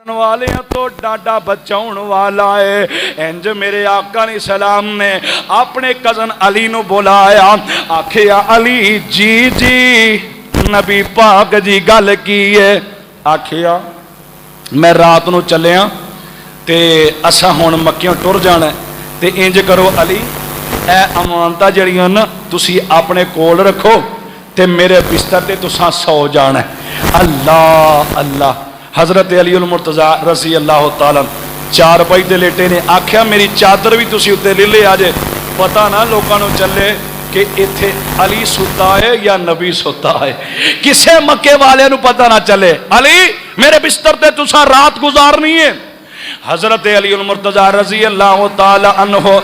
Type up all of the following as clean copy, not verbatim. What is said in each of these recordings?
वाले तो डाडा बचाउण वाला है। इंज मेरे आका ने सलाम ने अपने कजन अली नू बुलाया, आखिया अली जी जी नबी पाक जी गल की है। आखिया मैं रात नू चलिया ते असा हुण मक्कियों टुर जाना ते इंज करो अली ए अमानतां जड़ियां ना तुसी अपने कोल रखो ते मेरे बिस्तर ते तुसां सौ जाना। अल्लाह अल्लाह। हजरत अली उल मुर्तजा रजी अल्लाह तआला चार पाई ते लेटे ने, आख्या मेरी चादर भी तुसी उत्ते ले ले आजे, पता ना लोगों को चले कि इत्थे अली सुता है या नबी सुता है, किसे मक्के वाले नू पता ना चले। अली मेरे बिस्तर ते तुसा रात गुजारनी है। हजरत अली उल मुर्तजा रजी अल्लाह तआला अन्हो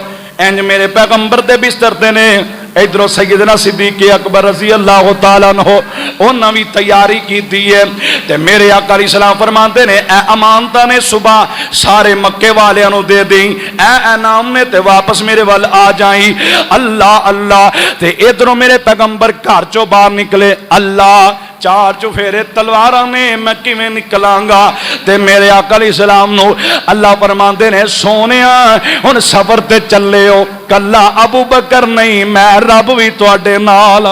इंज मेरे पैगंबर दे बिस्तर ते ने, इधरों सैयदना सिद्दीक अकबर रजी अल्लाह तआला अन्हो उन्हां भी तैयारी की है। ते मेरे आका अलैहि सलाम फरमाते ने ए अमानता ने सुबह सारे मक्के वालियां नू दे दी, ए इनाम ने ते वापस मेरे वाल आ जाई। अल्लाह अल्लाह। ते इधरों मेरे पैगंबर घर चो बाहर निकले, अल्लाह चार चुफेरे तलवारा ने मैं किवें निकलांगा। ते मेरे आका अलैहि सलाम नू अल्लाह फरमाते ने सोनिया हुण सफर ते चले हो, कल्ला अबू बकर नहीं मैं रब भी तुहाडे नाल,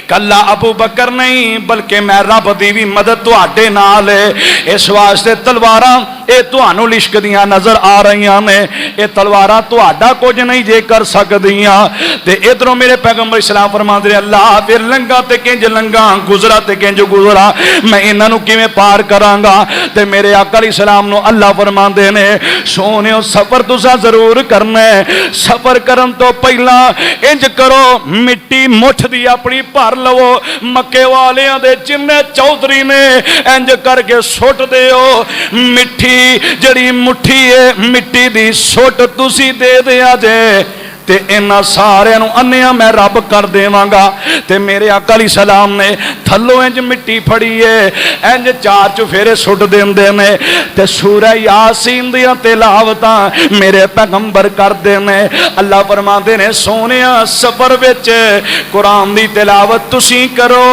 कल्ला अबू बकर नहीं बल्कि मैं रब दी भी मदद तुहाडे नाल है। इस वास्ते तलवारां ये तुहानू लिशकदियां नजर आ रही ने, ये तलवारां तुहाडा कुछ नहीं जे कर सकदियां। ते इधरों मेरे पैगंबर इस्लाम फरमांदे ने अल्लाह फिर लंघा ते किंज लंघा, गुजरा ते किंज गुजरा, मैं इन्हां नू किवें पार करांगा। ते मेरे आका अलैहि सलाम नू अल्लाह फरमांदे ने सोनियो सफर तुसां जरूर करना है, सफर करन तो पहला इंज करो मिट्टी मुठ दी अपनी भर लवो, मक्के वालियां दे जिन्ने चौधरी ने इंज करके सुट दिओ, मिट्टी जड़ी मुट्ठी है मिट्टी दी सुट तुसी दे दिया जे ते इन्हां सारियां नू अन्निया मैं रब कर देवांगा। ते मेरे आका अलैहि सलाम ने थल्लों इंज मिट्टी फड़ी है इंज चार चुफेरे सुट देंदे ने ते सूरह यासीन दी तिलावतां मेरे पैगंबर करदे ने। अल्लाह फरमांदे ने सोनिया सफर विच कुरान दी तिलावत तुसी करो,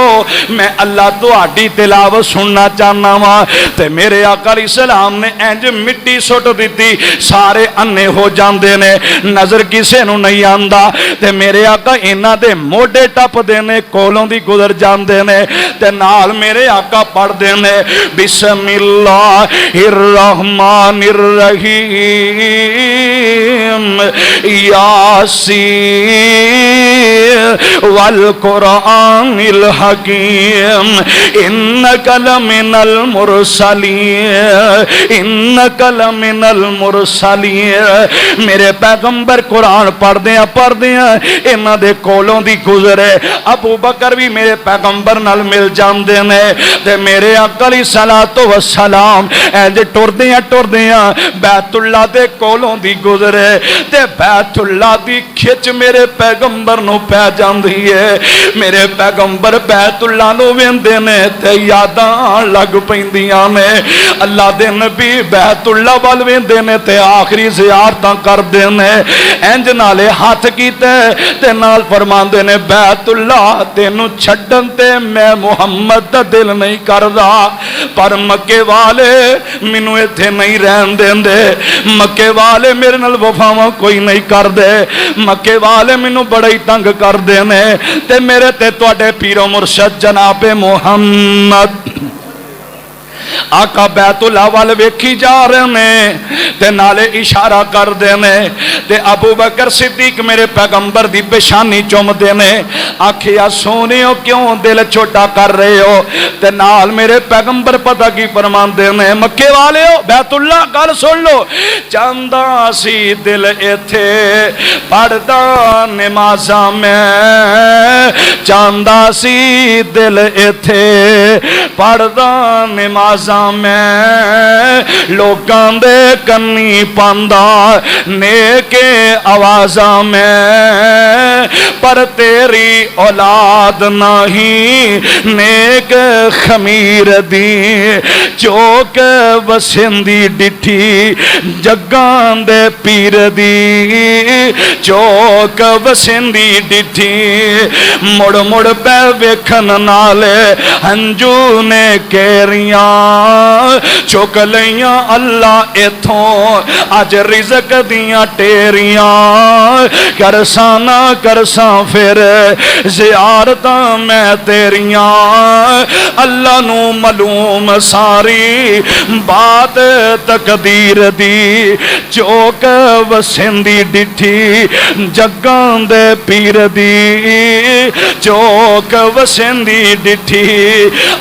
मैं अल्लाह तुहाडी तिलावत सुनना चाहना वा। ते मेरे आका अलैहि सलाम ने इंज मिट्टी सुट दित्ती, सारे अन्ने हो जांदे ने, नजर किसे नू नहीं आंदा। ते मेरे आका इन्हां दे मोढे टपदे ने, कोलों दी गुजर जांदे ने ते नाल मेरे आका पढ़दे ने बिस्मिल्लाहिर रहमानिर रहीम यासीन वल कुरानिल हकीम इन्नका लमिनल मुरसलीन इन्नका लमिनल मुरसलीन। मेरे पैगंबर कुरान पढ़दे इन्हां दे कोलों दी गुजरे, अबू बकर भी मेरे पैगंबर नाल मिल जांदे ने ते मेरे आका अलैहिस्सलातु वस्सलाम इंज टुरदियां बैतुल्ला दे कोलों दी गुजरे ते बैतुल्ला दी खिच मेरे पैगंबर नू पै जांदी है। मेरे पैगंबर बैतुल्ला नू वेंदे ने ते यादां लग पैंदियां ने, अल्लाह दे नबी बैतुल्ला वल वेंदे ने ते आखिरी ज़ियारतां करदे ने। इंज नाले हाथ कीते ते नाल फरमांदे ने बैतुल्ला तेनू छड्डन ते मैं मुहम्मद दा दिल नहीं करदा, पर मक्के वाले मैनू इत्थे नहीं रहन देंदे, मक्के वाले मेरे नाल वफावां कोई नहीं करदे, मक्के वाले मैनू बड़ा ही तंग करदे ने ते मेरे ते तुहाडे पीरो मुर्शद जनाबे मुहम्मद आका बैतुल्ला वाल वेखी जा रहे ने ते नाले इशारा करदे ने ते अबू बकर सिद्दीक मेरे पैगंबर दी पेशानी चुमदे ने। आखिया सोनियो क्यों दिल छोटा कर रहे हो, ते नाल मेरे पैगंबर पता की फरमांदे ने मक्के वाले हो बैतुल्ला गल सुन लो, चांदा सी दिल इत्थे पढ़दा नमाज़ां मैं, चांदा सी दिल इत्थे पढ़दा मैं लोकां दे कन्नी पांदा नेक के आवाजा में, पर तेरी औलाद नहीं नेक खमीर दी। चौक वसिंदी डिठी जगां दे पीर दी, चौक वसिंदी डिठी मुड़ मुड़ पै वेखन नाले हंजू ने केरियां चुक लईयां अल्लाह इथों अज रिज़क दियां टेरियां। करसा ना करसा फिर ज़ियारतां मैं तेरियां, अल्लाह नू मालूम सारी बात तकदीर दी। चौक वसिंदी डिठी जगां दे पीर दी, चौक वसिंदी डिठी।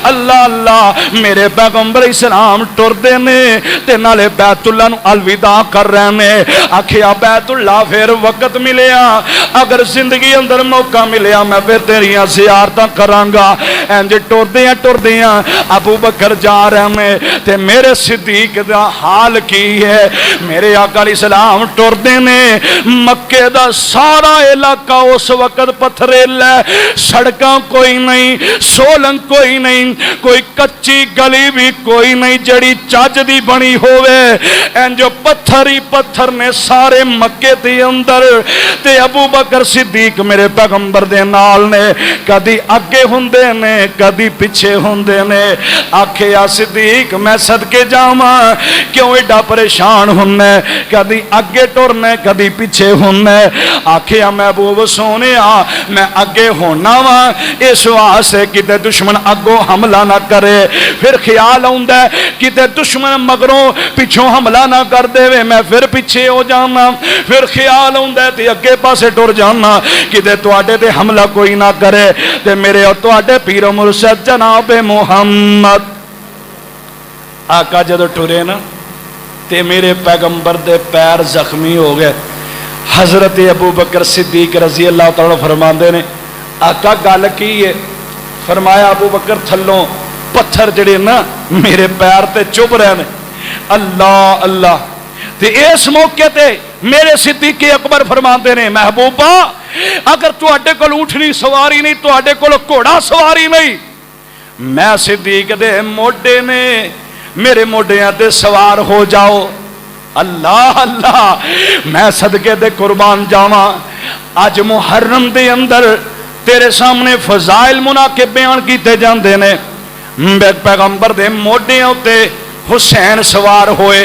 अल्लाह अल्लाह मेरे पैगंबर इस्लाम टुरदे ने ते नाले बैतुल्ला नू अलविदा कर रहे ने। आखिया बैतुल्ला फिर वक्त मिलिया, अगर जिंदगी अंदर मौका मिलिया मैं फिर तेरियां ज़ियारतां करांगा। इंज टुरदियां अबू बकर जा रहे ने ते मेरे सिद्दीक दा हाल की है। मेरे आका अलैहिस्सलाम टुरदे ने, मक्के दा सारा इलाका उस वक्त पथरेला, सड़कां कोई नहीं, सोलंग कोई नहीं, कोई कच्ची गली भी कोई नहीं जड़ी चज दी बनी होवे। इंजो पत्थर ही पत्थर ने सारे मक्के दे अंदर। ते अबू बकर सिद्दीक मेरे पैगंबर दे नाल ने, कदी अगे हुंदे ने कदी पिछे हुंदे ने। आखिया सिद्दीक मैं सदके जावां, क्यों एडा परेशान हुन्ना, कदी अगे टुरना कदी पिछे हुन्ना। आखिया महबूब सोनिया मैं अगे होना वा इस वास्ते किते दुश्मन अगों हमला ना करे। फिर ख्याल आउंदा किते दुश्मन मगरों पिछों हमला ना कर देवे, मैं फिर पिछे हो जाना। फिर ख्याल आउंदा ते अगे पासे टुर जाना किते तुहाडे ते हमला कोई ना करे। ते मेरे और तुहाडे पीर मुर्शद जनाब मुहम्मद आका जदों टुरे ना ते मेरे पैगंबर दे पैर जख्मी हो गए। हजरत अबू बकर सिद्दीक रजी अल्लाह तआला फरमाते ने, आका गल की है? फरमाया अबू बकर थल्लों पत्थर जड़े ना मेरे पैर ते चुभ रहे हैं। अल्लाह अल्लाह। ते इस मौके ते मेरे सिद्दीक अकबर फरमाते ने, महबूबा अगर तुहाडे कोल ऊँटनी सवारी नहीं, तुहाडे कोल घोड़ा सवारी नहीं, मैं सिद्दीक दे मोढे ने, मेरे मोढियां ते सवार हो जाओ। अल्लाह अल्लाह मैं सदके दे कुर्बान जावा। अज मुहर्रम दे अंदर तेरे सामने फजाइल मुनाकिब बयान किए जाते ने। पैगंबर दे मोढियां उत्ते हुसैन सवार होए,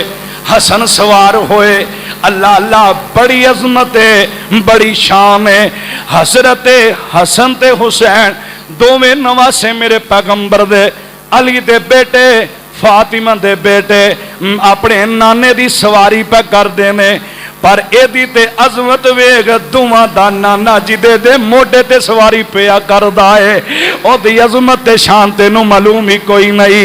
हसन सवार होए। अल्लाह अल्लाह बड़ी अजमत है, बड़ी शान है। हजरत हसन ते हुसैन दोवें नवासे मेरे पैगंबर दे, अली दे बेटे, फातिमा दे बेटे अपने नाने दी सवारी पे करते ने। पर एदी ते अजमत वेग दुआ दा नाना जिदे दे मोढे ते सवारी पिया करदा है, ओदी अजमत ते शान तेनू मालूम ही कोई नहीं।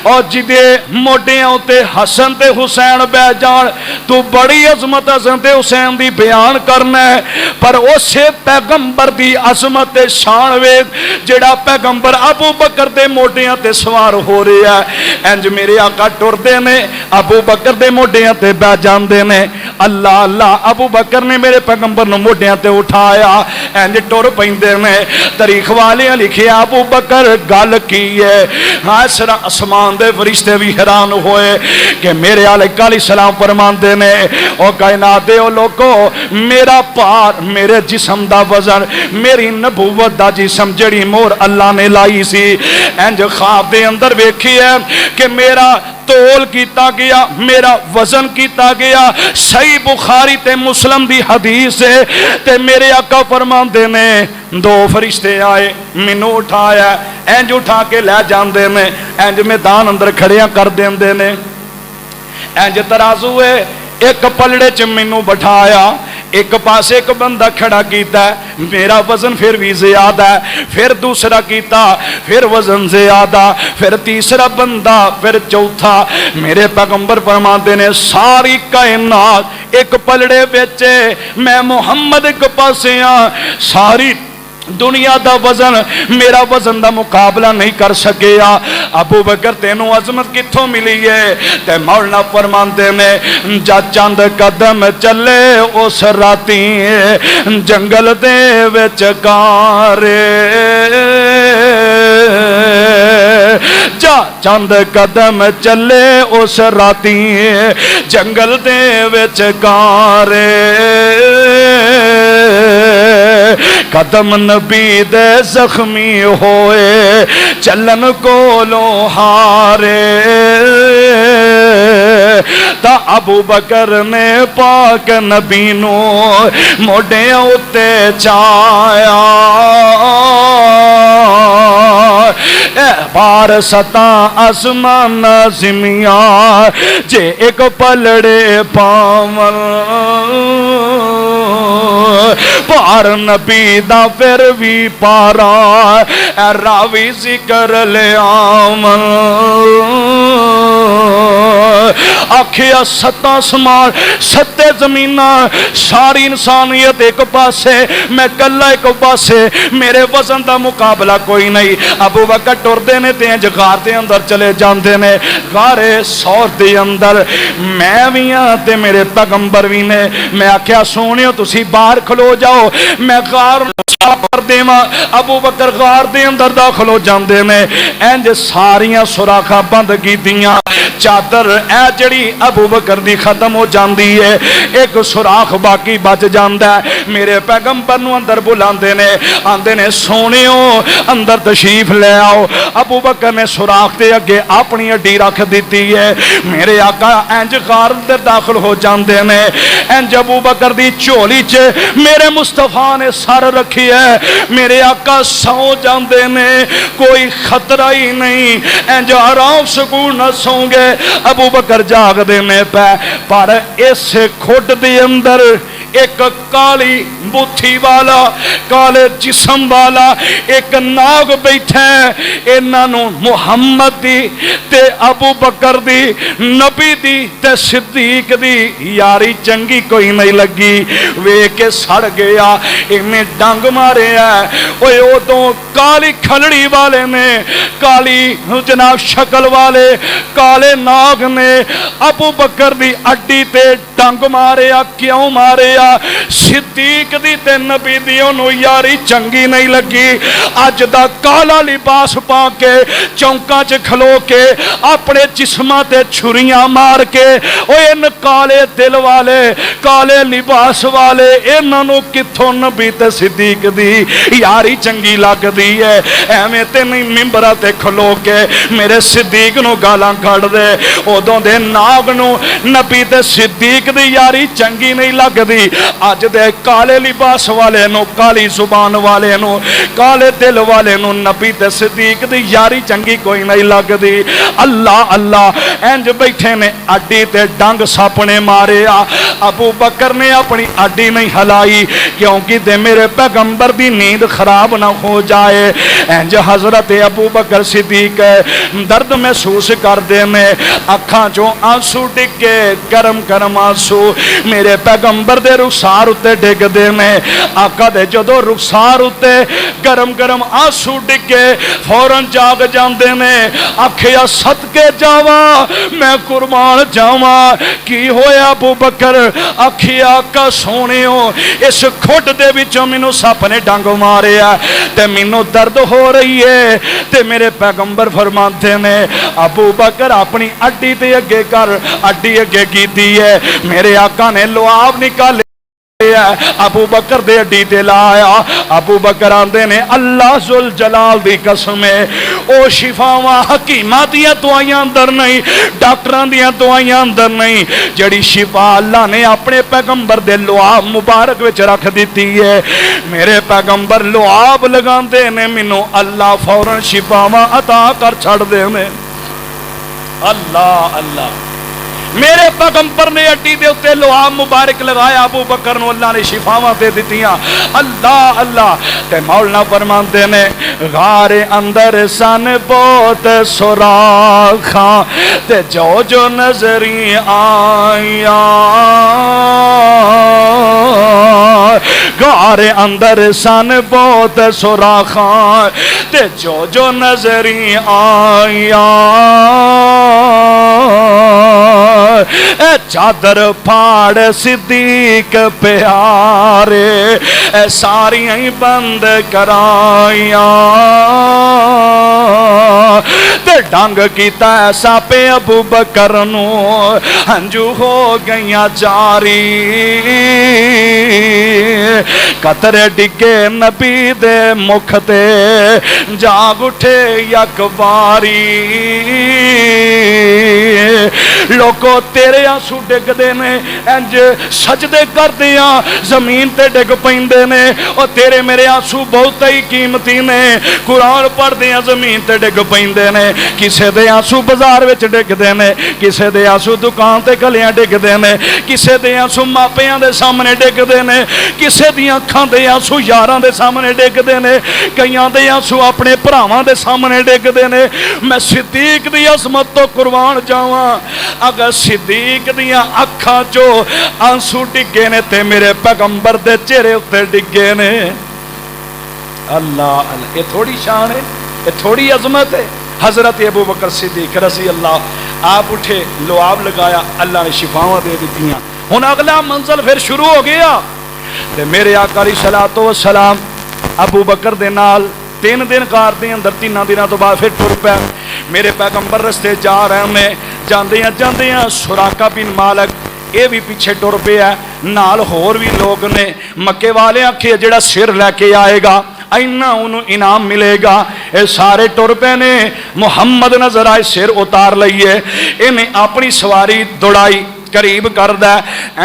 और जिदे मोढियां उत्ते हसन ते हुसैन बह जान, तू बड़ी अजमत हसन ते हुसैन दी बयान करना है। पर उसे पैगंबर दी अजमत ते शान वेग जेड़ा पैगंबर अबू बकर दे मोढियां ते सवार हो रहा है। इंज मेरे आका टुरदे ने, अबू बकर दे मोढियां ते बह जांदे ने। अल्लाह अल्लाह अबू बकर ने मेरे पैगंबर नूं मोढियां ते उठाया, इंज टुर पैंदे ने। तारीख वाले लिखिया अबू बकर गल की है। हाँ सरा आसमान दे फरिश्ते भी हैरान होए कि मेरे आले काली सलाम फरमाते ने, ओ कायनात दे ओ लोगो, मेरा भार, मेरे जिस्म दा वजन, मेरी नबूवत दा जिस्म जड़ी मोहर अल्लाह ने लाई सी, इंज ख्वाब दे अंदर वेखी है कि मेरा तोल किया गया, मेरा वजन किया गया। सही बुखारी ते मुस्लिम दी हदीस है। ते मेरे आका फरमाते ने, दो फरिश्ते आए, मैनू उठाया, इंज उठा के लै जाते ने, इंज मैदान अंदर खड़िया कर देंदे ने। इंज तराजू है, एक पलड़े च मैनू बिठाया, एक पासे एक बंदा खड़ा किया, मेरा वजन फिर भी ज्यादा है। फिर दूसरा किया, फिर वजन ज्यादा, फिर तीसरा बंदा, फिर चौथा। मेरे पैगंबर फरमाते ने, सारी कायनात एक पलड़े बेचे, मैं मुहम्मद एक पासे हाँ, सारी दुनिया दा वजन मेरा वजन दा मुकाबला नहीं कर सकिया। अबू बकर तेनू अजमत कित्थों मिली है? ते मौलाना फरमांदे ने जा चंद कदम चले उस राती जंगल दे विच कारे, जा चंद कदम चले उस राती जंगल दे विच कारे, कदम नबी दे जख्मी होए चलन कोलों हारे। ता अबू बकर ने पाक नबी नू मोढियां उत्ते चाया, बार सता आसमान जिमिया जे एक पलड़े पावन, पार नबी दा फिर भी पारा रावी जिक्र ले आवन। आखिया सत्ता समान सत्ते जमीना सारी इंसानियत एक पासे मैं कला एक पासे, मेरे वजन का मुकाबला कोई नहीं। अबू बकर टुरदे ने ते गार दे अंदर चले जाते ने, गारे सौर दे अंदर मैं भी हाँ ते मेरे पैगंबर भी ने। मैं आख्या सोनियो तुसी बाहर खलो जाओ मैं गार कर देवा। अबू बकर गार दे अंदर दाखिल हो जाते ने, इंज सारियां सुराखा बंद कीतियां, चादर ए जड़ी अबू बकर दी खत्म हो जाती है, एक सुराख बाकी बच जाता है। मेरे पैगंबर नूं अंदर बुलाते ने, आंदे ने सोनियो अंदर तशरीफ ले आओ। अबू बकर ने सुराख के अगे अपनी हड्डी रख दी है। मेरे आका इंज गार अंदर दाखिल हो जाते ने, इंज अबू बकर दी झोली च मेरे मुस्तफा ने सर रखी है। मेरे आका सौ जाते ने, कोई खतरा ही नहीं, इंज आराम सुकून न सोंगे। अबू बकर जागदे ने पै, पर इस खुड दे अंदर एक काली बुथी वाला काले जिस्म वाला एक नाग बैठा है। इन्हों मुहम्मद दी ते अबू बकर दी नबी दी ते सिद्दीक दी यारी चंगी कोई नहीं लगी। वेख के सड़ गया, इन्हें डंग मारे है। उदों काली खलड़ी वाले ने, काली जनाब शक्ल वाले काले नाग ने अबू बकर दी अड्डी ते डंग मारे। क्यों मारे? सिद्दीक दी ते नबी दी ओनू यारी चंगी नहीं लगी। अज दा काला लिबास पा के चौंका च खलो के अपने जिस्मां ते छुरियां मार के इन काले दिल वाले काले लिबास वाले इन्हों कित्थों नबी ते सिद्दीक दी यारी चंगी लगदी है। एवें ते नहीं मिंबरा ते खलो के मेरे सिद्दीक नू गालां कढ़ दे, उदों दे नाग नू नबी ते सिद्दीक दी यारी चंगी नहीं लगदी। अज दे काले लिबास वाले नू काली जुबान वाले नू काले दिल वाले नू नबी ते सिद्दीक दी यारी चंगी कोई नहीं लगदी। अल्लाह अल्लाह इंज बैठे ने अड्डी ते डंग सप ने मारे। अबू बकर ने अपनी अड्डी नहीं हिलाई क्योंकि दे मेरे पैगंबर दी नींद खराब ना हो जाए। इंज हजरत अबू बकर सिद्दीक दर्द महसूस करते हैं, अखां चों आंसू डिगे गरम गरम आंसू मेरे पैगंबर दे रुखसार उत्ते डिगदे ने। आका दे जदों रुखसार उत्ते गरम गरम आंसू डिगे फौरन जाग जाते ने। आखिया सदके जावा मैं कुर्बान जावा, की होया अबू बकर? आखिया आका सोनियो इस खुड दे विचों मैनू सप ने डंग मारिया ते मैनू दर्द हो रही है। ते मेरे पैगंबर फरमाते ने अबू बकर अपनी अड्डी ते अगे कर, अड्डी अगे कीती है। मेरे आका ने लुआब निकाले अबू बकर दे अड्डी ते लाया। अबू बकर आंदे ने अल्लाह जुल जलाल दी कसम है ओ शिफावां हकीमां दियां दवाइयां अंदर नहीं, डॉक्टरां दियां दवाइयां अंदर नहीं, जड़ी शिफा अल्लाह ने अपने पैगंबर दे लुआब मुबारक विच रख दी है। मेरे पैगंबर लुआब लगांदे ने, मैनू अल्लाह फौरन शिफावां अता कर छड़दे ने। अल्लाह अल्लाह मेरे पैगंबर ने अड्डी दे उत्ते लुआब मुबारक लगाया, अबू बकर नूं अल्लाह ने शिफावां दे दित्तियां। अल्लाह अल्लाह ते मौलाना फरमांदे ने गारे अंदर सन बहुत सुराखां ते जो जो नजरी आया गार अंदर सन बहुत सुराखा ते जो नजरी आया चादर फाड़ सिद्दीक प्यारे सारिया ही बंद कराइया ते डंग किता ऐसा पे अबू बकर नू हंजू हो गई जारी कतरे डिगे नबी दे मुख ते जाग उठे यकबारी लोगो तेरे आंसू डिगदे ने इंज सजदे करदे आ जमीन ते डिग पैंदे ने और तेरे मेरे आंसू बहुत ही कीमती ने कुरान पढ़दे आ जमीन ते डिग पैंदे ने किसे दे आंसू बाजार विच डिगदे ने किसे दे आंसू दुकान ते गलियां डिगदे ने किसे दे आंसू मापियां दे सामने डिगदे ने किसे दी अखां दे आंसू यारां दे सामने डिगदे ने कईयां दे आंसू अपने भरावां दे सामने डिगदे ने मैं सिद्दीक दी अज़मत तो कुर्बान जावां अगर सिद्दीक दियां अखां चो आंसू डिगे ने ते मेरे पैगंबर दे चेहरे उत्ते डिगे ने अल्लाह अल्लाह ये थोड़ी शान है ये थोड़ी अजमत है हजरत अबू बकर सिद्दीक रज़ी अल्लाह आप उठे लुआब लगाया अल्लाह ने शिफावां दे दित्तियां हुण अगला मंजिल फिर शुरू हो गया ते मेरे आका अलैहिस्सलातो वस्सलाम अबू बकर दे नाल 3 दिन कार दे अंदर 3 दिनों तो बाद फिर टुर पै मेरे पैगंबर रस्ते जा रहे ने जांदियां सुराका बिन मालिक ये भी पीछे टुर पिया नाल होर भी लोग ने मक्के वाले आखे जिहड़ा सिर लैके आएगा इन्ना उन्होंने इनाम मिलेगा ये सारे टुर पे ने मुहम्मद नजर आए सिर उतार लईए इन्हें अपनी सवारी दौड़ाई करीब करदा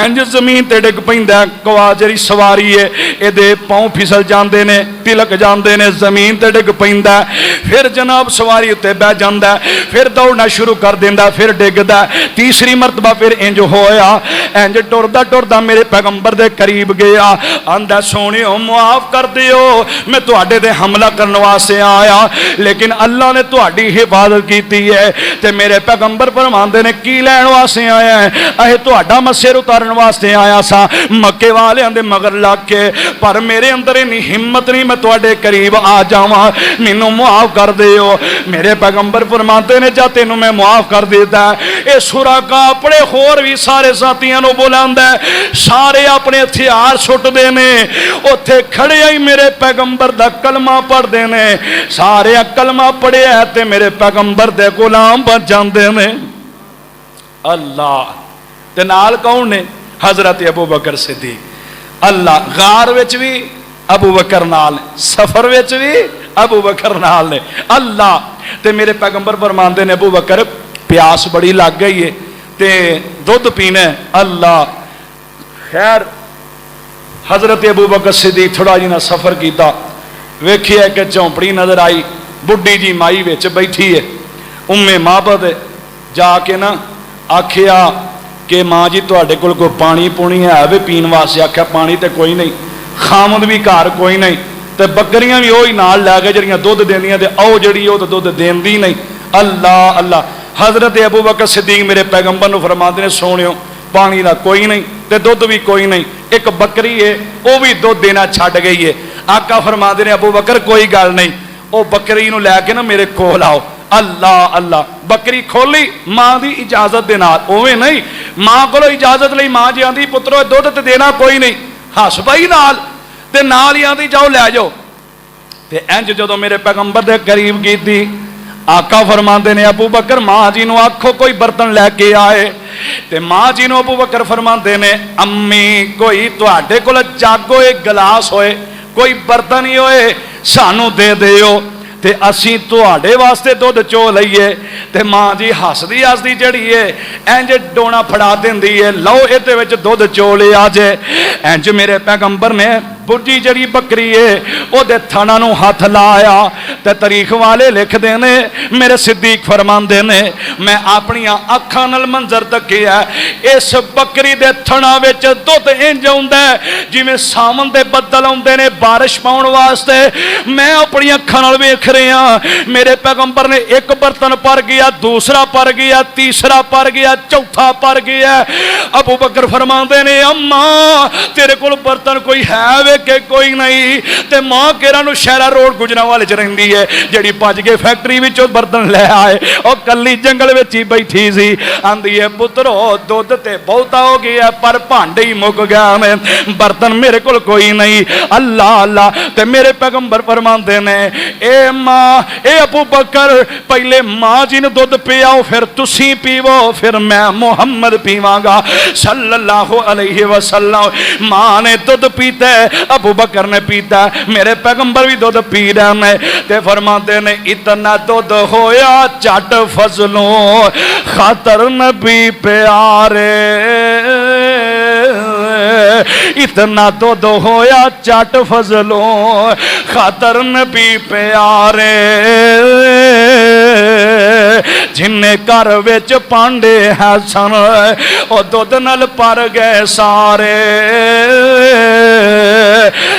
इंज जमीन ते डिग पैंदा कवा जिहड़ी सवारी है इहदे पाँव फिसल जाते ने तिलक जाते ने जमीन ते डिग पैंदा फिर जनाब सवारी उत्ते बह जाता फिर दौड़ना शुरू कर देंदा फिर डिगदा तीसरी मरतबा फिर इंज होया इंज टुरदा टुरदा मेरे पैगंबर दे करीब गया आंदा सोहणियो मुआफ कर दियो मैं तुहाडे ते हमला करने वास्ते आया लेकिन अल्लाह ने तुहाडी हिफाजत की है ते मेरे पैगंबर फरमांदे ने की लैण वास्ते आया है अहे तुहाडा मैं सिर उतारन वास्ते आया सा मक्के वालियां दे मगर लग के पर मेरे अंदर इन्नी हिम्मत नहीं मैं तुहाडे करीब आ जावां मैनू मुआफ कर दिओ मेरे पैगंबर फरमाते ने जा तेनू मैं मुआफ कर देता ये सुराका अपने होर भी सारे साथियों नू बुलांदा सारे अपने हथियार सुटदे ने उत्थे खड़े ही मेरे पैगंबर दा कलमा पढ़दे ने सारे कलमा पढ़िया ते मेरे पैगंबर दे गुलाम बन जांदे ने अल्लाह ते नाल कौन ने हजरत अबू बकर सिद्दीक अल्लाह गार विच भी अबू बकर नाल सफर विच भी अबू बकर नाल ने अल्लाह ते मेरे पैगंबर फरमांदे ने अबू बकर प्यास बड़ी लग गई है ते दुध पीना अल्लाह खैर हजरत अबू बकर सिद्दीक थोड़ा जिहा सफर किया वेखिया कि झोंपड़ी नजर आई बुढ़ी जी माई विच बैठी है उम्मे माबद जाके ना आखिया कि माँ जी तुहाडे कोल कोई पानी पुनी है वे पीन वास्ते आख्या पानी तो कोई नहीं खामद भी घर कोई नहीं तो बकरियां भी वही नाल लै गए जड़ियां दुध देंदियां ते आओ जड़ी वो तो दुध देंदी नहीं अल्लाह अल्लाह हजरत अबू बकर सिद्दीक मेरे पैगंबर नूं फरमांदे ने सोहणियो पानी का कोई नहीं तो दुध भी कोई नहीं एक बकरी है वह भी दुध देना छड्ड गई है आका फरमांदे ने अबू बकर कोई गल नहीं वो बकरी नूं लैके ना मेरे कोल आओ अल्लाह अल्लाह बकरी खोली मां की इजाजत के नाल उवें नहीं मां को इजाजत ली मां जी आंदी पुत्रो दुध तो देना कोई नहीं हस पाई नाल ते नाल ही आंदी जाओ लै जाओ ते इंज जदों मेरे पैगंबर दे करीब कीती आका फरमांदे ने अबू बकर मां जी नूं आखो कोई बर्तन लैके आए ते मां जी नूं अबू बकर फरमांदे ने अम्मी कोई तुहाडे कोल जग होए गिलास होए कोई बर्तन ही होए सानू दे दिओ ते असी तुहाडे वास्ते दुध चो लईए ते मां जी हसदी हसदी जड़ी है इंज डोना फड़ा देंदी है लो इहदे विच दुध चो लिया जे इंज मेरे पैगंबर ने बुढ़ी जड़ी बकरी है ओदे थणा नूं हथ लाया ते तारीख वाले लिखदे ने मेरे सिद्दीक फरमांदे ने मैं अपनी अखां नाल मंजर तकिया इस बकरी दे थणा विच दुध इंज आउंदा जिवें सावन दे बदल आउंदे ने बारिश पाउण वास्ते मैं अपनी अखां नाल वेख रहा मेरे पैगंबर ने एक बर्तन भर गया दूसरा भर गया तीसरा भर गया चौथा भर गया अबू बकर फरमांदे ने अम्मा तेरे कोल बर्तन कोई है वे वेखे कोई नहीं। ते मां केरा नूं शहरा रोड गुजरांवाले च रहिंदी है, जिहड़ी भज के फैक्ट्री विचों बर्तन ले आए, और कल्ली जंगल विच ही बैठी सी। आंदी है पुत्रो दुध ते बहुता हो गया पर भांडे ही मुक गया ने, बर्तन मेरे कोल कोई नहीं। अल्लाह अल्लाह। ते मेरे पैगंबर फरमांदे ने ए मां ए अबू बकर पहले मां जी ने दुध पियाओ, फिर तुसी पीवो, फिर मैं मुहम्मद पीवांगा सल्लल्लाहु अलैहि वसल्लम। मां ने दुध पीता है, अबू बकर ने पीता है, मेरे पैगंबर भी दुध पी रहे ने। ते फरमाते ने इतना दुध होया झट फजलों खातर नबी प्यारे, इतना दुध होया झट फजलों खातर नबी प्यारे। जिन्ने घर विच पांडे है सन ओ दुध नाल भर गए सारे।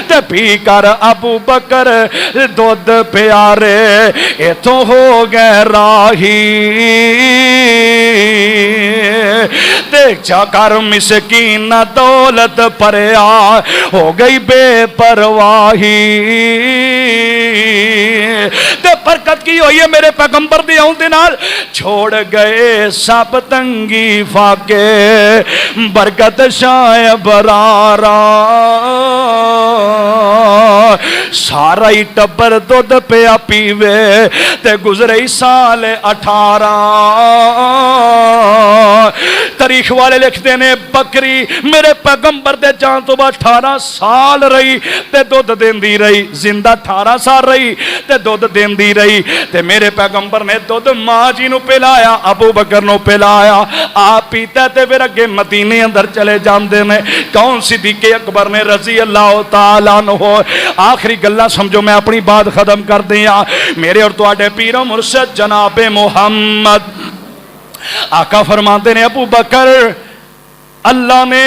ते पी कर अबू बकर दुध प्यारे, इथों हो गए राही। ते जाकर मिसकीन दौलत परया हो गई बेपरवाही। ते बरकत की हुई है मेरे पैगंबर दी आउण दे नाल, छोड़ गए सब तंगी फाके बरकत शाय बरारा। सारा ही टब्बर दुध पिया पीवे ते गुजरे साल 18। तारीख वाले लिखते ने बकरी मेरे पैगंबर दे जान तो बाद 18 साल रही ते दुध देंदी रही, जिंदा 18 साल रही ते दुध देंदी रही। ते मेरे पैगंबर ने दुध मां जी नूं पिलाया, अबू बकर नूं पिलाया, आप पीता ते फिर अगे मदीने अंदर चले जाते ने। कौन सिद्दीक़ अकबर ने रज़ी अल्लाह तआला अन्हु। आखिरी गल्लां समझो, मैं अपनी बात खत्म कर दिया। मेरे और तुहाडे पीर मुर्शिद जनाबे मुहम्मद आका फरमाते ने अबू बकर अल्लाह ने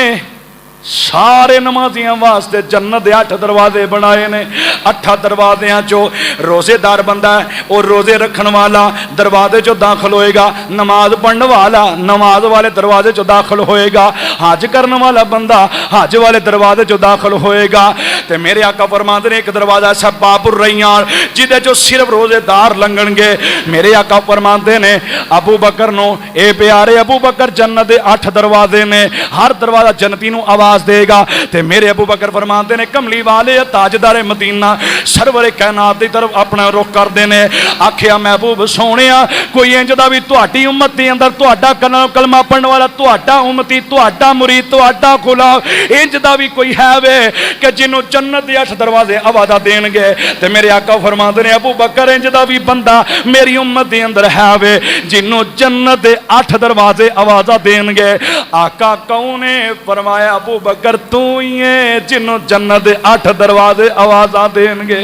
सारे नमाजियां वास्ते जन्नत दे 8 दरवाजे बनाए ने। 8 दरवाजियां चो रोजेदार बंदा है और रोजे रखने वाला दरवाजे चो दाखिल होएगा, नमाज पढ़ने वाला नमाज वाले दरवाजे चो दाखिल होएगा, हज करने वाला बंदा हज वाले दरवाजे चो दाखिल होएगा। ते मेरे आका फरमाते ने एक दरवाजा ऐसा बाबुर रैयान जिदे चो सिर्फ रोजेदार लंघणगे। मेरे आका फरमाते ने अबू बकर नो ए प्यारे अबू बकर जन्नत दे 8 दरवाजे ने, हर दरवाजा जन्नती नूं आवाज देगा। ते मेरे अबू बकर फरमाते ने कमली वाले ताजदारे मदीना सरवरे कायनात की तरफ अपना रुख करते हैं। आखिया महबूब सोहणिया कोई इंज दा भी तुहाडी उम्मत दे अंदर तुहाडा कलमा पढ़ने वाला तुहाडा उम्मती तुहाडा मुरीद तुहाडा गुलाम इंज दा भी कोई है वे कि जिन्हों जन्नत दे 8 दरवाजे आवाज़ा देणगे। ते मेरे आका फरमाते ने अबू बकर इंज दा भी बंदा मेरी उम्मत दे अंदर है वे जिन्हों जन्नत दे 8 दरवाजे आवाज़ा देणगे। आका कौन है? फरमाया अबू बकर तू ही है जिन्हों जन्नत दे 8 दरवाजे आवाज़ा देणगे,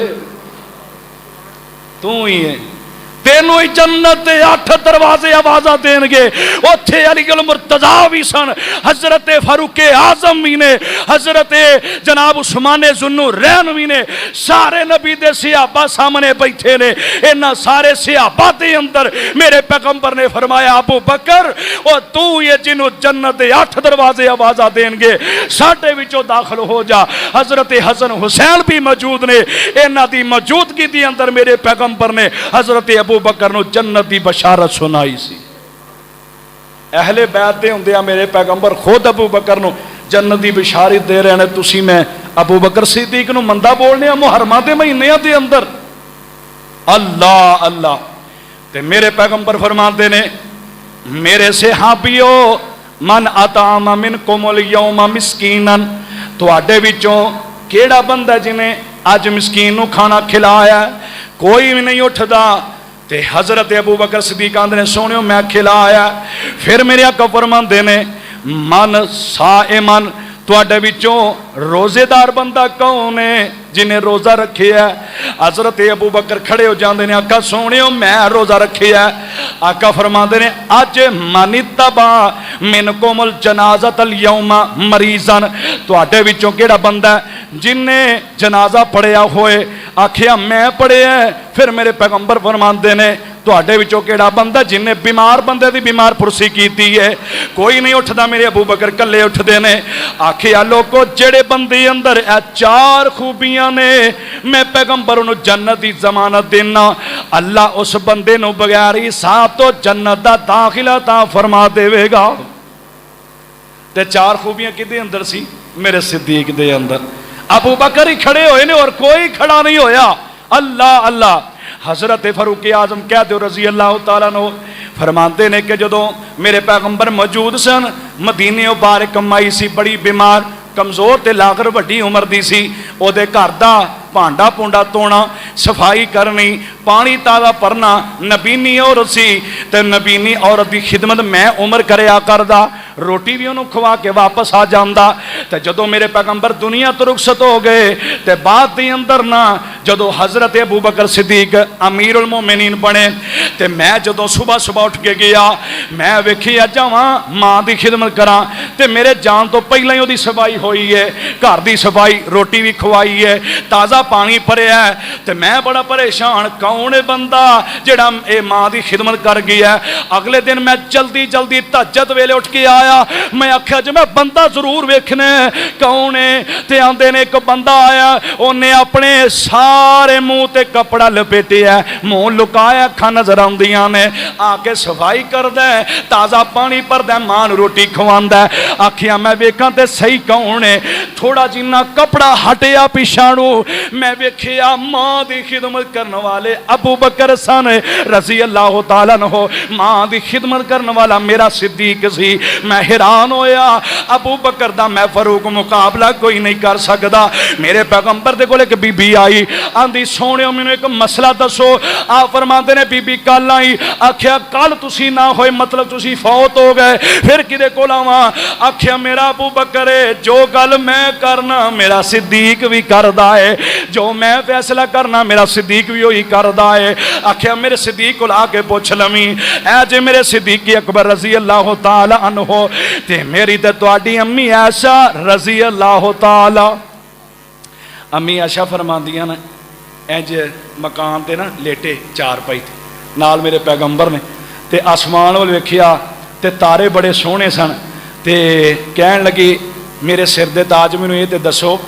तू ही है। तेनों ही जन्नत दे 8 दरवाजे आवाज़ा देणगे। उत्थे अलीगल मुर्तज़ा भी सन, हजरत फारूक आजम भी ने, हजरत जनाब उस्मान ज़ुन्नुरैन भी ने, सारे नबी दे सहाबा सामने बैठे ने। इन्हां सारे सहाबा दे अंदर मेरे पैगंबर ने फरमाया अबू बकर ओ तू ये जिन्हों जन्नत दे 8 दरवाजे आवाज़ा देणगे साडे विचों दाखिल हो जा। हजरत हसन हुसैन भी मौजूद ने, इन्हां दी मौजूदगी दे अंदर मेरे पैगंबर ने हजरत अबू बकर नूं जन्नत दी बशारत सुनाई सी। अहले बैत दे हुंदे मेरे पैगंबर खुद अबू बकर नूं जन्नत दी बशारत दे रहे ने। तुसी मैं अबू बकर सिद्दीक नूं मंदा बोलने आ मुहर्रमा दे महीने दे अंदर। अल्लाह अल्लाह। ते मेरे पैगंबर फरमाते ने मेरे सहाबियो मन अतामा मिनकुमुल यौमा मिस्कीनन, तुहाडे विचों केड़ा बंदा जिन्हें अज मिस्कीन नूं खाना खिलाया? कोई भी नहीं उठदा। ते हजरत अबू बकर सिद्दीक आंदे ने सोहणियो मैं खिलाया। फिर मेरे आका फरमांदे ने मन साइमन, तुहाडे विचों रोजेदार बंदा कौन है जिन्हें रोजा रखे है? हजरत अबू बकर खड़े हो जाते हैं, आका सोहणियो मैं रोजा रखे है। आका फरमाते ने अज मानितबा मिनकुमुल जनाज़तल यौमा मरीजन, तुहाडे विचों केड़ा बंदा जिन्हें जनाजा पढ़िया होए? आखिया मैं पढ़िया। फिर मेरे पैगंबर फरमाते ने तुहाडे विचों किहड़ा बंदा जिन्हें बीमार बंदे दी बीमार पुरसी कीती है? कोई नहीं उठदा, मेरे अबू बकर कल्ले उठदे ने। आखिया लोगो जेड़े बंदे अंदर ए चार खूबियां ने, मैं पैगंबर उन्होंने जन्नत की जमानत देना, अल्लाह उस बंदे नूं बगैर हिसाब तो जन्नत दा दाखिला ता फरमा देवेगा। ते चार खूबियां किदे अंदर सी? मेरे सिद्दीक दे अंदर। अबू बकर ही खड़े होए ने और कोई खड़ा नहीं होया। अल्लाह अल्लाह। हजरत फरूक आजम कह दो रजी अल्लाह तआला अन्हु फरमाते ने कि जदों मेरे पैगंबर मौजूद सन, मदीने मुबारक कमाई सी, बड़ी बीमार कमजोर ते लागर वड्डी उम्र दी सी, ओदे घर दा भांडा भूंडा धोना, सफाई करनी, पानी ताज़ा भरना, नबीनी औरत सी ते नबीनी औरत की खिदमत मैं उम्र करया करदा, रोटी भी उन्होंने खवा के वापस आ जाता। तो जदों मेरे पैगंबर दुनिया तो रुखसत हो गए तो बाद के अंदर ना जदों हजरत अबू बकर सिद्दीक अमीरुल मोमिनीन बने, तो मैं जदों सुबह सुबह उठ के गया, मैं वेखिया जावां माँ की खिदमत करा, तो मेरे जान तो पहले ही उसकी सफाई हुई है, घर की सफाई, रोटी भी खवाई है, ताज़ा पानी भरिया है। तो मैं बड़ा परेशान, कौन है बंदा जिहड़ा ये माँ की खिदमत कर गया। अगले दिन मैं जल्दी जल्दी तहज्जुद वेले उठ के आया, मैं आख्या जी मैं बंदा जरूर वेखना कौन है। ते आंदे ने एक बंदा आया, उन्हें अपने सारे मुंह ते कपड़ा लपेटिया, मुंह लुकाया, अखां नजर आउंदियां ने, आके सफाई करदा है, ताज़ा पानी भरदा, मां नूं रोटी खवांदा। आखिया मैं वेखां ते सही कौन है। थोड़ा जिन्ना कपड़ा हटिया पिछाणू, मैं वेखिया मां की खिदमत करने वाले अबू बकर सन रजी अल्लाह तआला अन्हु। मां की खिदमत करने वाला मेरा सिद्दीक सी। मैं हैरान होया, अबू बकर दा मैं फरूक मुकाबला कोई नहीं कर सकता। मेरे पैगंबर दे कोल एक बीबी आई, आंदी सोहणियो मैनूं एक मसला दसो। आ फरमाते ने बीबी कल आई। आख्या कल तुसी ना होए, मतलब तुसी फौत हो गए, फिर किदे कोल आवां? आख्या मेरा अबू बकर है, जो गल मैं करना मेरा सिद्दीक भी करदा है, जो मैं फैसला करना मेरा सिद्दीक भी वही करदा है। आख्या मेरे सिद्दीक को आके पूछ लवी, ऐ जे मेरे सिद्दीक अकबर रजी अल्लाह तआला अन्हु ते मेरी ते तुहाडी अम्मी आयशा रजी अल्लाह तआला। अम्मी आयशा फरमांदियां ने इंज मकान ते ना लेटे चार पाई थे, नाल मेरे पैगंबर ने, ते आसमान वल वेखिया ते तारे बड़े सोहने सन, ते कहन लगी मेरे सिर दे ताज मैनूं ये ते दसो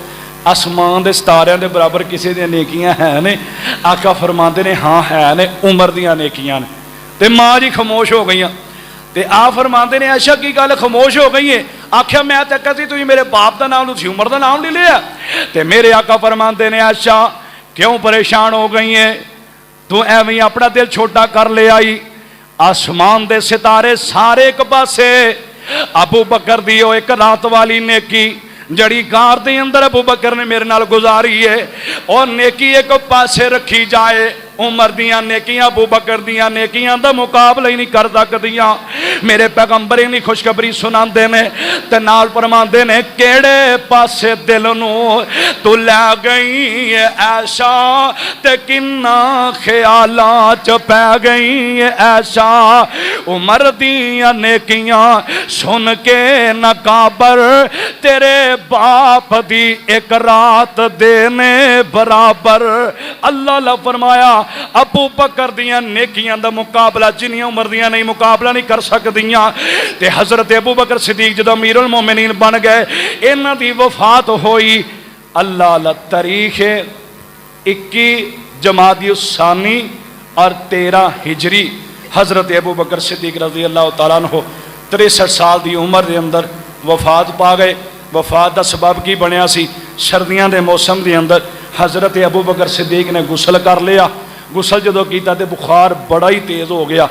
आसमान के सितारियां के बराबर किसी दी नेकियां है ने? आका फरमाते ने हाँ है ने, उमर दियां नेकियां ने। ते माँ जी खामोश हो गई। ते आ फरमाते ने आयशा की गल खामोश हो गई है? आख्या मैं तो कहती तुम मेरे बाप का नाम तुम उमर का नाम नहीं लिया। ते मेरे आका फरमाते ने आयशा क्यों परेशान हो गई है, तू एवं अपना दिल छोटा कर ले आई। आसमान के सितारे सारे एक पासे, अबू बकर दी एक रात वाली नेकी जड़ी गार के अंदर अबू बकर ने मेरे नाल गुजारी है, और नेकी एक पासे रखी जाए। उमर दियां नेकियां अबू बकर दियां नेकियां दा मुकाबला ही नहीं कर सकदियां। मेरे पैगंबर इन्नी खुशखबरी सुनाते ने ते नाल फरमांदे ने केड़े पासे दिल नूं तू लै गई ऐशा, ते किन्ना ख्यालां च पै गई ऐशा। उमर दियां नेकियां सुन के नकाबर तेरे बाप दी एक रात देने बराबर। अल्लाह ला फरमाया अबू बकर दियां नेकियां दा मुकाबला जिन्नियां उमर दियां नहीं मुकाबला नहीं कर सकदियां। ते हजरत अबू बकर सिद्दीक जदों अमीरुल मोमिनीन बन गए, इन्हां दी वफात होई अल्लाह ला तारीख 21 जमादियुस्सानी और 13 हिजरी। हजरत अबू बकर सिद्दीक रज़ी अल्लाह तआला अन्हु 63 साल की उम्र के अंदर वफात पा गए। वफात का सबब की बनया सी? सर्दियों के मौसम के अंदर हजरत अबू बकर सिद्दीक ने गुसल कर लिया। गुसल जो किया तो बुखार बड़ा ही तेज़ हो गया,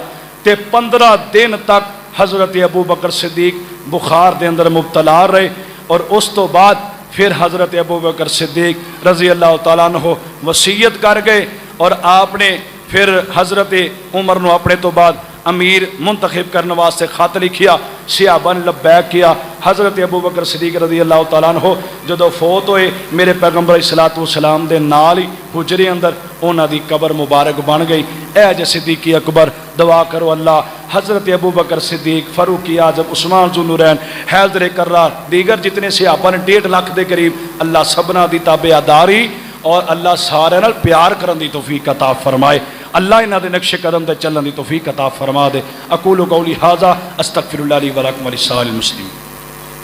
तो 15 दिन तक हजरत अबू बकर सिद्दीक बुखार के अंदर मुबतला रहे। और उस तो बाद फिर हजरत अबू बकर सिद्दीक रज़ी अल्लाह तआला अन्हु वसीयत कर गए, और आपने फिर हजरत उमर नूं अपने तो बाद अमीर मुंतखब करने वास्ते खत लिखिया। सहाबा ने लब्बैक किया। हजरत अबू बकर सिद्दीक रज़ी अल्लाह तआला अन्हु जदों फौत होए, मेरे पैगंबर अलैहिस्सलातु वस्सलाम दे नाल ही हुजरे अंदर उन्हां दी कबर मुबारक बन गई। ऐ जे सिद्दीकी अकबर दुआ करो अल्लाह हजरत अबू बकर सिद्दीक, फारूकी आजम, उस्मान ज़ुन्नूरैन, हैदर कर्रार, दीगर जितने सहाबा ने 1.5 लाख के करीब, अल्लाह सबना दी ताबेदारी और अल्लाह सारे नाल प्यार करन दी तौफीक अता फरमाए। अल्लाह इन्हां दे नक्शे कदम ते चलण दी तौफीक अता फरमा दे। अकूलु कौली हाज़ा अस्तगफिरुल्लाह ली व लकुम व लिस्साइरिल मुस्लिमीन।